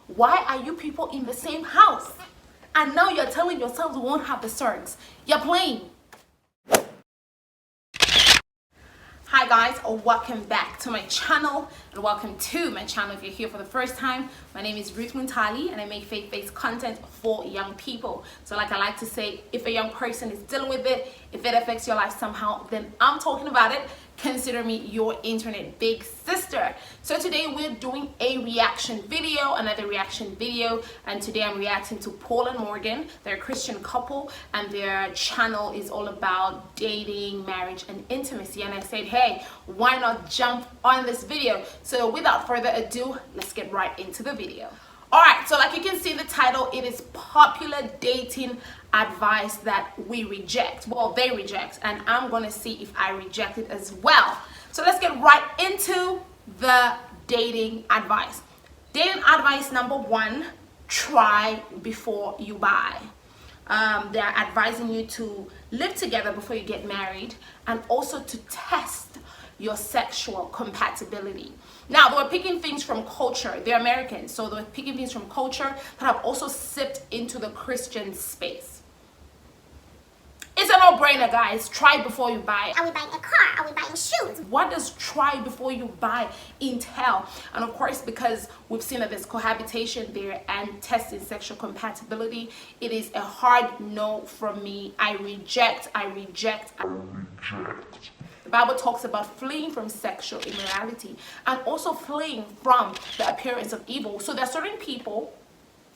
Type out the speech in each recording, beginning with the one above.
Why are you people in the same house? And now you're telling yourselves we won't have the sex. You're playing. Hi guys, welcome back to my channel and welcome to my channel if you're here for the first time. My name is Ruth Muntali and I make faith-based content for young people. So like I like to say, if a young person is dealing with it, if it affects your life somehow, then I'm talking about it. Consider me your internet big sister. So today we're doing a reaction video, another reaction video, and today I'm reacting to Paul and Morgan. They're a Christian couple and their channel is all about dating, marriage, and intimacy. And I said, hey, why not jump on this video? So without further ado, let's get right into the video. Alright, so like you can see the title, it is popular dating advice that we reject. Well, they reject, and I'm gonna see if I reject it as well. So let's get right into the dating advice. Dating advice number one, try before you buy. They're advising you to live together before you get married and also to test your sexual compatibility. Now, they were picking things from culture. They're Americans, so they were picking things from culture that have also sipped into the Christian space. It's a no-brainer, guys. Try before you buy. Are we buying a car? Are we buying shoes? What does try before you buy entail? And of course, because we've seen that there's cohabitation there and testing sexual compatibility, it is a hard no from me. I reject. The Bible talks about fleeing from sexual immorality and also fleeing from the appearance of evil. So there are certain people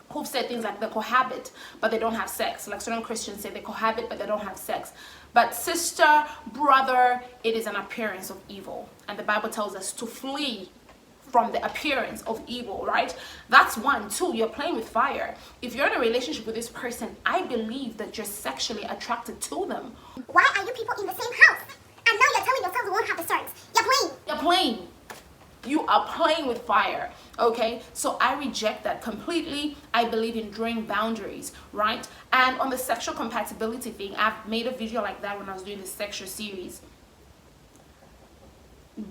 who've said things like they cohabit but they don't have sex. Like certain Christians say they cohabit but they don't have sex. But sister, brother, it is an appearance of evil. And the Bible tells us to flee from the appearance of evil, right? That's one. Two, you're playing with fire. If you're in a relationship with this person, I believe that you're sexually attracted to them. Why are you people in the same house? And now you're telling yourselves we won't have the sex. You're playing. You're playing. You are playing with fire, okay? So I reject that completely. I believe in drawing boundaries, right? And on the sexual compatibility thing, I've made a video like that when I was doing the sexual series.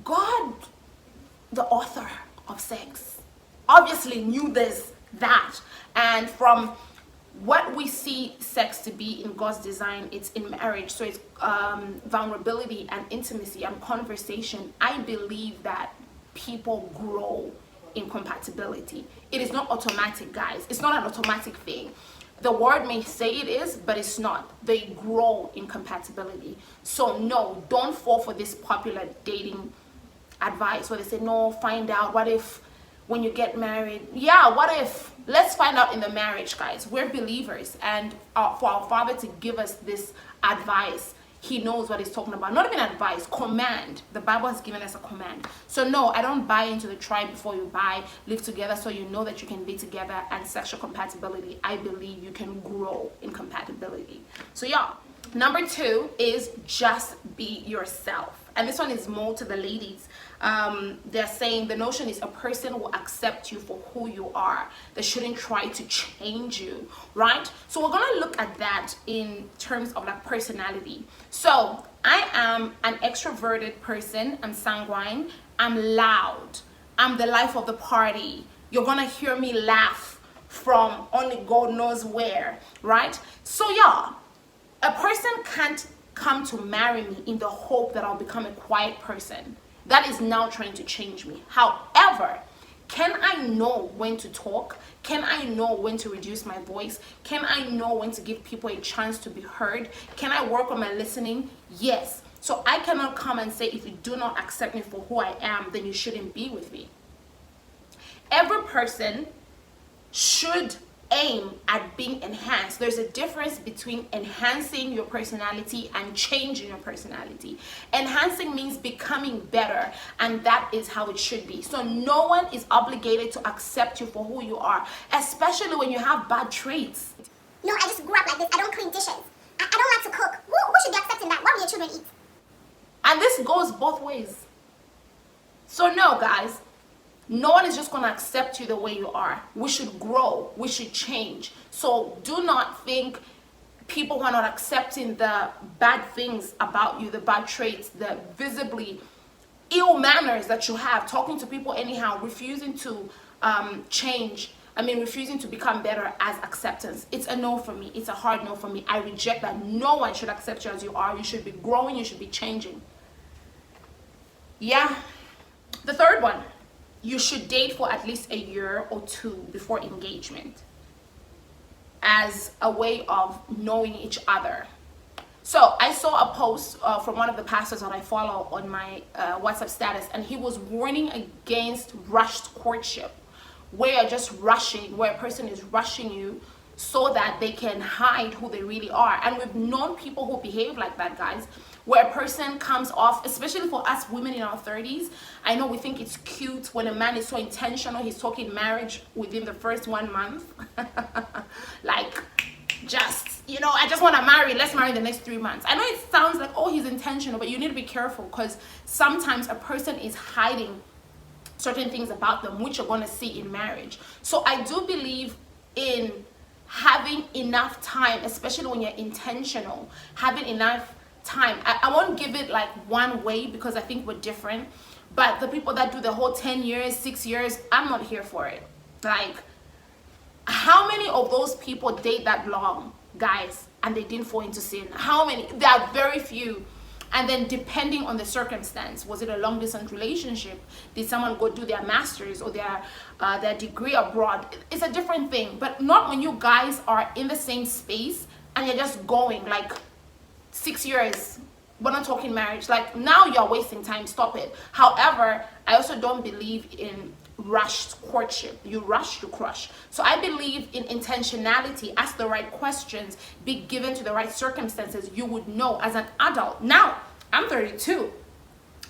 God, the author of sex, obviously knew that. And from what we see sex to be in God's design, it's in marriage. So it's vulnerability and intimacy and conversation. I believe that people grow in compatibility. It is not automatic, guys. It's not an automatic thing. The word may say it is, but it's not. They grow in compatibility. So no, don't fall for this popular dating advice where they say, no, find out. What if when you get married? Yeah, what if? Let's find out in the marriage, guys. We're believers, and for our Father to give us this advice, He knows what He's talking about. Not even advice, command. The Bible has given us a command. So no, I don't buy into the try before you buy, live together so you know that you can be together, and sexual compatibility. I believe you can grow in compatibility. So yeah, number two is just be yourself. And this one is more to the ladies. They're saying the notion is a person will accept you for who you are. They shouldn't try to change you, right? So we're gonna look at that in terms of like personality. So I am an extroverted person. I'm sanguine. I'm loud. I'm the life of the party. You're gonna hear me laugh from only God knows where, right? So yeah, a person can't come to marry me in the hope that I'll become a quiet person. That is now trying to change me. However, can I know when to talk? Can I know when to reduce my voice? Can I know when to give people a chance to be heard? Can I work on my listening? Yes. So I cannot come and say, if you do not accept me for who I am, then you shouldn't be with me. Every person should aim at being enhanced. There's a difference between enhancing your personality and changing your personality. Enhancing means becoming better, and that is how it should be. So no one is obligated to accept you for who you are, especially when you have bad traits. No, I just grew up like this. I don't clean dishes. I don't like to cook. Who should be accepting that? What will your children eat? And this goes both ways. So no, guys, no one is just going to accept you the way you are. We should grow. We should change. So do not think people who are not accepting the bad things about you, the bad traits, the visibly ill manners that you have, talking to people anyhow, refusing to change, refusing to become better as acceptance. It's a no for me. It's a hard no for me. I reject that. No one should accept you as you are. You should be growing. You should be changing. Yeah. The third one, you should date for at least a year or two before engagement, as a way of knowing each other. So I saw a post from one of the pastors that I follow on my WhatsApp status, and he was warning against rushed courtship, where you're just rushing, where a person is rushing you so that they can hide who they really are. And we've known people who behave like that, guys, where a person comes off, especially for us women in our 30s. I know we think it's cute when a man is so intentional, he's talking marriage within the first 1 month. Like, just, I just want to marry, let's marry the next 3 months. I know it sounds like, oh, he's intentional, but you need to be careful, because sometimes a person is hiding certain things about them which you're going to see in marriage. So I do believe in having enough time, especially when you're intentional, having enough time. I won't give it like one way, because I think we're different, but the people that do the whole 10 years, 6 years, I'm not here for it. Like, how many of those people date that long, guys, and they didn't fall into sin? How many? There are very few. And then depending on the circumstance, was it a long distance relationship? Did someone go do their master's or their degree abroad? It's a different thing, but not when you guys are in the same space and you're just going like 6 years. We're not talking marriage. Like, now you're wasting time. Stop it. However, I also don't believe in rushed courtship. You rush, you crush. So I believe in intentionality. Ask the right questions, be given to the right circumstances. You would know as an adult. Now, I'm 32.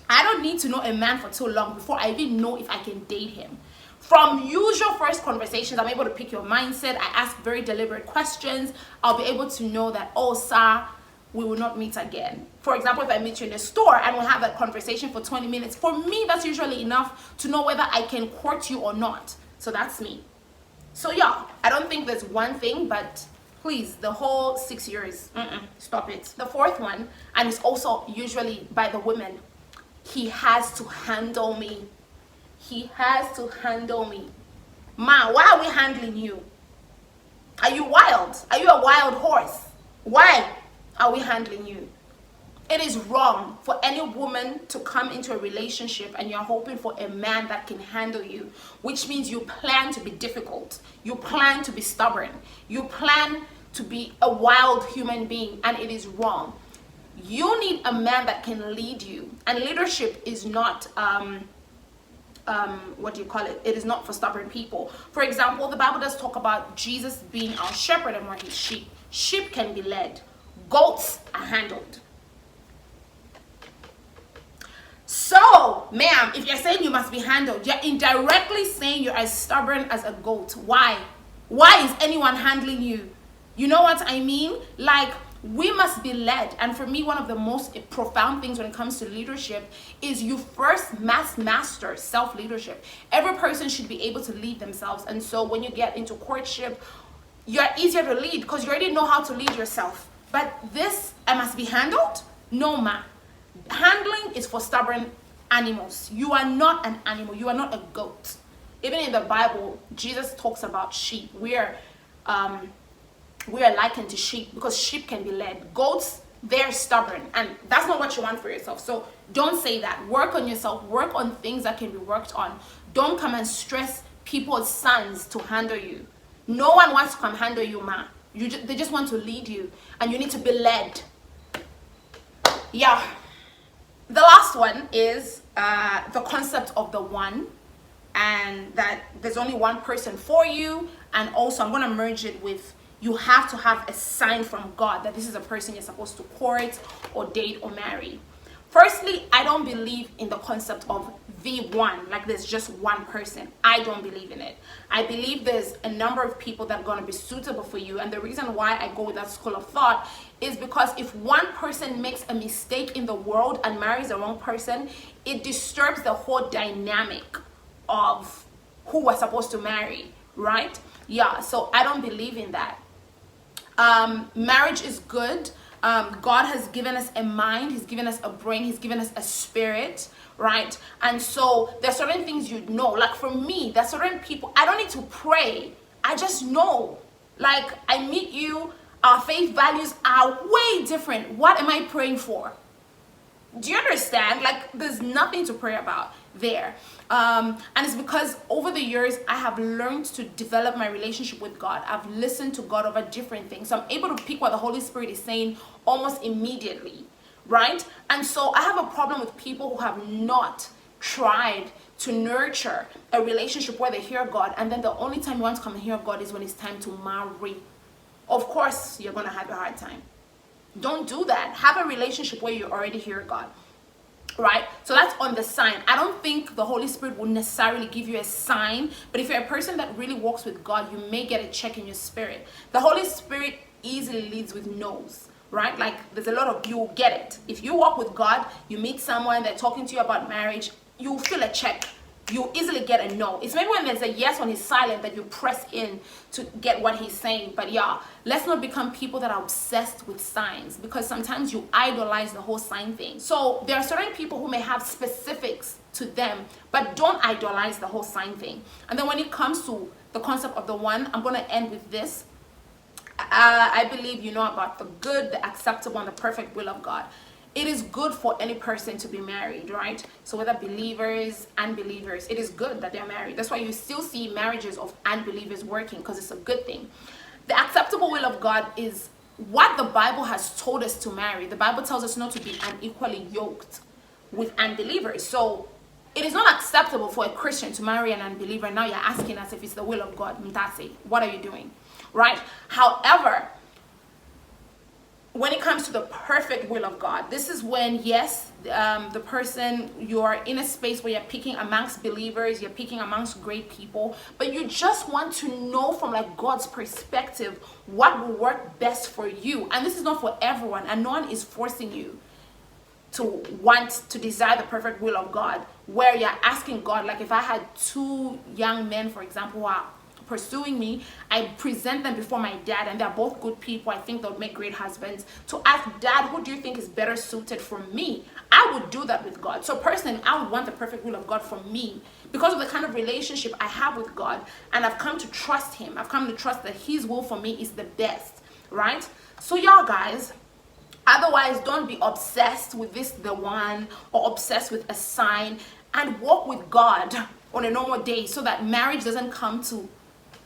I don't need to know a man for too long before I even know if I can date him. From usual first conversations, I'm able to pick your mindset. I ask very deliberate questions. I'll be able to know that, oh, sir, we will not meet again. For example, if I meet you in a store and we'll have that conversation for 20 minutes, for me, that's usually enough to know whether I can court you or not. So that's me. So yeah, I don't think there's one thing, but please, the whole 6 years, stop it. The fourth one, and it's also usually by the women, he has to handle me. He has to handle me. Ma, why are we handling you? Are you wild? Are you a wild horse? Why are we handling you? It is wrong for any woman to come into a relationship and you're hoping for a man that can handle you, which means you plan to be difficult, you plan to be stubborn, you plan to be a wild human being, and it is wrong. You need a man that can lead you, and leadership is not it is not for stubborn people. For example, the Bible does talk about Jesus being our shepherd and we're his sheep. Sheep can be led. Goats are handled. So, ma'am, if you're saying you must be handled, you're indirectly saying you're as stubborn as a goat. Why? Why is anyone handling you? You know what I mean? Like, we must be led. And for me, one of the most profound things when it comes to leadership is you first master self-leadership. Every person should be able to lead themselves. And so when you get into courtship, you're easier to lead because you already know how to lead yourself. But this, I must be handled? No, ma. Handling is for stubborn animals. You are not an animal. You are not a goat. Even in the Bible, Jesus talks about sheep. We are likened to sheep because sheep can be led. Goats, they're stubborn, and that's not what you want for yourself. So don't say that. Work on yourself. Work on things that can be worked on. Don't come and stress people's sons to handle you. No one wants to come handle you, ma. They just want to lead you, and you need to be led. Yeah. The last one is the concept of the one, and that there's only one person for you. And also, I'm going to merge it with, you have to have a sign from God that this is a person you're supposed to court or date or marry. Firstly, I don't believe in the concept of the one, like there's just one person. I don't believe in it. I believe there's a number of people that are going to be suitable for you. And the reason why I go with that school of thought is because if one person makes a mistake in the world and marries the wrong person, it disturbs the whole dynamic of who we're supposed to marry, right? Yeah, so I don't believe in that. Marriage is good. God has given us a mind, he's given us a brain, he's given us a spirit, right? And so there's certain things you know. Like for me, there's certain people, I don't need to pray. I just know. Like I meet you, our faith values are way different. What am I praying for? Do you understand? Like there's nothing to pray about there. And it's because over the years I have learned to develop my relationship with God. I've listened to God over different things, so I'm able to pick what the Holy Spirit is saying almost immediately, right? And so I have a problem with people who have not tried to nurture a relationship where they hear God, and then the only time you want to come and hear God is when it's time to marry. Of course you're gonna have a hard time. Don't do that. Have a relationship where you already hear God, right? So that's on the sign. I don't think the Holy Spirit will necessarily give you a sign, but if you're a person that really walks with God, you may get a check in your spirit. The Holy Spirit easily leads with no's, right? Like there's a lot of, you'll get it. If you walk with God, you meet someone, they're talking to you about marriage, you'll feel a check. You easily get a no. It's maybe when there's a yes, when he's silent, that you press in to get what he's saying. But yeah, let's not become people that are obsessed with signs, because sometimes you idolize the whole sign thing. So there are certain people who may have specifics to them, but don't idolize the whole sign thing. And then when it comes to the concept of the one, I'm going to end with this. I believe you know about the good, the acceptable, and the perfect will of God. It is good for any person to be married, right? So whether believers, unbelievers, it is good that they're married. That's why you still see marriages of unbelievers working, because it's a good thing. The acceptable will of God is what the Bible has told us to marry. The Bible tells us not to be unequally yoked with unbelievers. So it is not acceptable for a Christian to marry an unbeliever. Now you're asking us if it's the will of God. Mtase, what are you doing, right? However, when it comes to the perfect will of God, this is when, yes, the person, you're in a space where you're picking amongst believers, you're picking amongst great people, but you just want to know from like God's perspective what will work best for you. And this is not for everyone, and no one is forcing you to want to desire the perfect will of God, where you're asking God, like if I had two young men, for example, who are pursuing me, I present them before my dad, and they're both good people, I think they'll make great husbands, to ask dad, who do you think is better suited for me? I would do that with God. So personally, I would want the perfect will of God for me, because of the kind of relationship I have with God, and I've come to trust him. I've come to trust that his will for me is the best, right? So y'all guys, otherwise don't be obsessed with this the one, or obsessed with a sign, and walk with God on a normal day, so that marriage doesn't come to,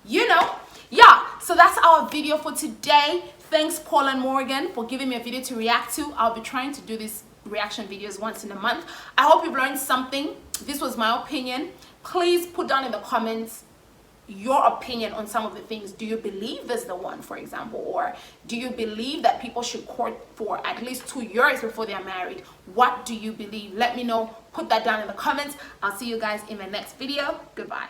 you know. Yeah, so that's our video for today. Thanks Paul and Morgan for giving me a video to react to. I'll be trying to do these reaction videos once in a month. I hope you've learned something. This was my opinion. Please put down in the comments your opinion on some of the things. Do you believe this is the one, for example, or do you believe that people should court for at least 2 years before they are married? What do you believe? Let me know. Put that down in the comments. I'll see you guys in the next video. Goodbye.